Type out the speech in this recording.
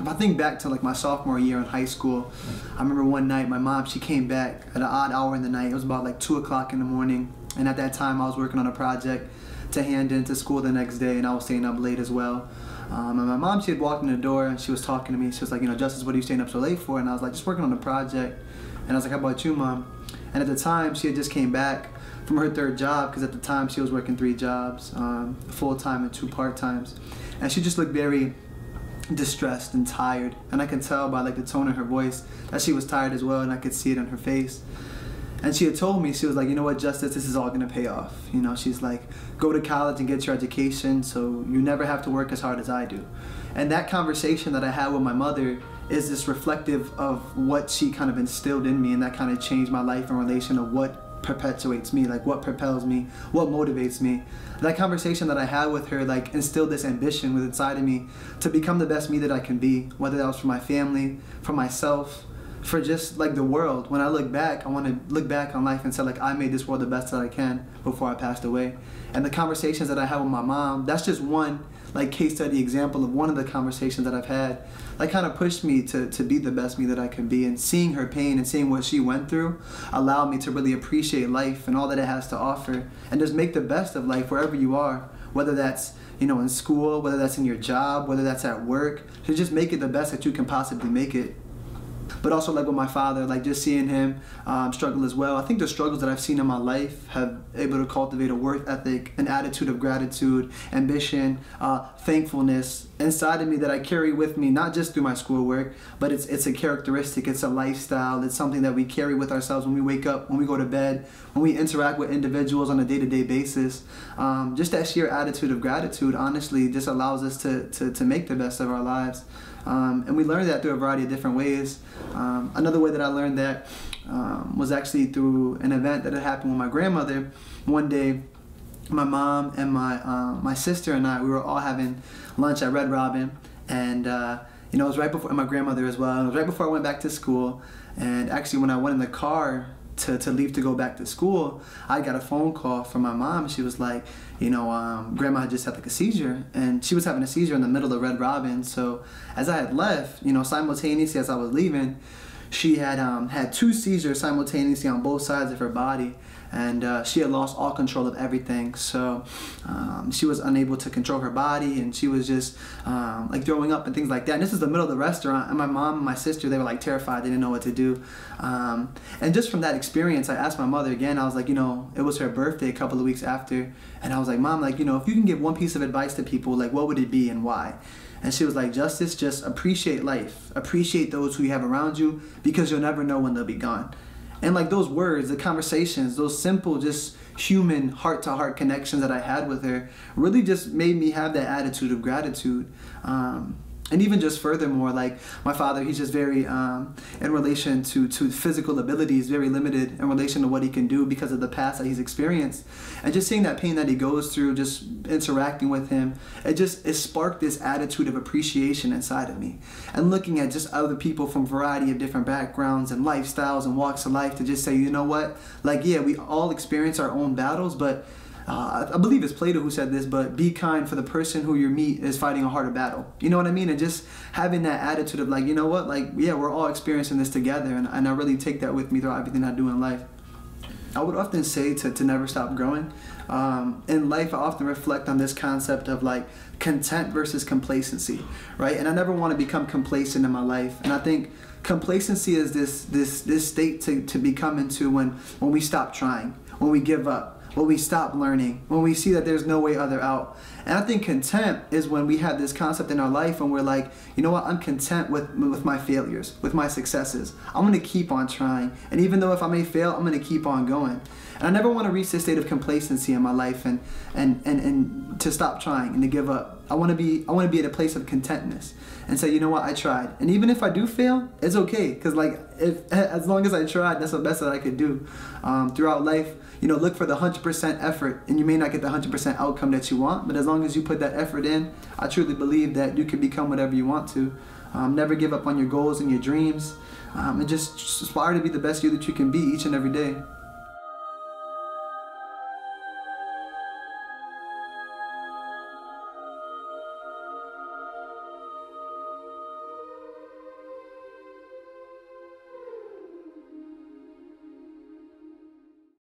if I think back to like my sophomore year in high school, I remember one night my mom, she came back at an odd hour in the night. It was about like 2 o'clock in the morning. And at that time I was working on a project to hand into school the next day, and I was staying up late as well. And my mom, she had walked in the door and she was talking to me. She was like, you know, Justice, what are you staying up so late for? And I was like, just working on a project. And I was like, how about you, Mom? And at the time, she had just came back from her third job, because at the time she was working 3 jobs, full-time and 2 part-times. And she just looked very distressed and tired. And I could tell by like the tone of her voice that she was tired as well, and I could see it on her face. And she had told me, she was like, you know what, Justice, this is all gonna pay off. You know, she's like, go to college and get your education so you never have to work as hard as I do. And that conversation that I had with my mother is just reflective of what she kind of instilled in me, and that kind of changed my life in relation to what perpetuates me, like what propels me, what motivates me. That conversation that I had with her like instilled this ambition within inside of me to become the best me that I can be, whether that was for my family, for myself, for just like the world. When I look back, I want to look back on life and say like I made this world the best that I can before I passed away. And the conversations that I had with my mom, that's just one like case study example of one of the conversations that I've had, like kind of pushed me to be the best me that I can be. And seeing her pain and seeing what she went through allowed me to really appreciate life and all that it has to offer, and just make the best of life wherever you are, whether that's, you know, in school, whether that's in your job, whether that's at work, to just make it the best that you can possibly make it. But also like with my father, like just seeing him struggle as well. I think the struggles that I've seen in my life have able to cultivate a work ethic, an attitude of gratitude, ambition, thankfulness inside of me that I carry with me, not just through my schoolwork, but it's a characteristic, it's a lifestyle, it's something that we carry with ourselves when we wake up, when we go to bed, when we interact with individuals on a day-to-day basis. Just that sheer attitude of gratitude, honestly, just allows us to make the best of our lives. And we learned that through a variety of different ways. Another way that I learned that was actually through an event that had happened with my grandmother. One day, my mom and my sister and I, we were all having lunch at Red Robin, and you know, it was right before, and my grandmother as well. It was right before I went back to school, and actually when I went in the car to leave to go back to school, I got a phone call from my mom. She was like, you know, Grandma had just had like a seizure, and she was having a seizure in the middle of Red Robin. So as I had left, you know, simultaneously as I was leaving, she had had 2 seizures simultaneously on both sides of her body, and she had lost all control of everything. So she was unable to control her body, and she was just like throwing up and things like that. And this is the middle of the restaurant, and my mom and my sister, they were like terrified. They didn't know what to do. And just from that experience, I asked my mother again. I was like, you know, it was her birthday a couple of weeks after, and I was like, Mom, like, you know, if you can give one piece of advice to people, like, what would it be and why? And she was like, Justice, just appreciate life. Appreciate those who you have around you, because you'll never know when they'll be gone. And like those words, the conversations, those simple, just human heart-to-heart connections that I had with her really just made me have that attitude of gratitude. And even just furthermore, like my father, he's just very, in relation to physical abilities, very limited in relation to what he can do because of the past that he's experienced. And just seeing that pain that he goes through, just interacting with him, it sparked this attitude of appreciation inside of me. And looking at just other people from a variety of different backgrounds and lifestyles and walks of life, to just say, you know what, like, yeah, we all experience our own battles, but I believe it's Plato who said this, but be kind, for the person who you meet is fighting a harder battle. You know what I mean? And just having that attitude of like, you know what, like, yeah, we're all experiencing this together, and I really take that with me throughout everything I do in life. I would often say to never stop growing. In life, I often reflect on this concept of like content versus complacency, right? And I never want to become complacent in my life. And I think complacency is this state to become into when we stop trying, when we give up, when we stop learning, when we see that there's no way other out. And I think content is when we have this concept in our life and we're like, you know what, I'm content with my failures, with my successes. I'm gonna keep on trying. And even though if I may fail, I'm gonna keep on going. And I never want to reach this state of complacency in my life and to stop trying and to give up. I want to be at a place of contentness and say, you know what, I tried. And even if I do fail, it's okay, because like as long as I tried, that's the best that I could do. Throughout life, you know, look for the 100% effort, and you may not get the 100% outcome that you want, but as long as you put that effort in, I truly believe that you can become whatever you want to. Never give up on your goals and your dreams, and just aspire to be the best you that you can be each and every day.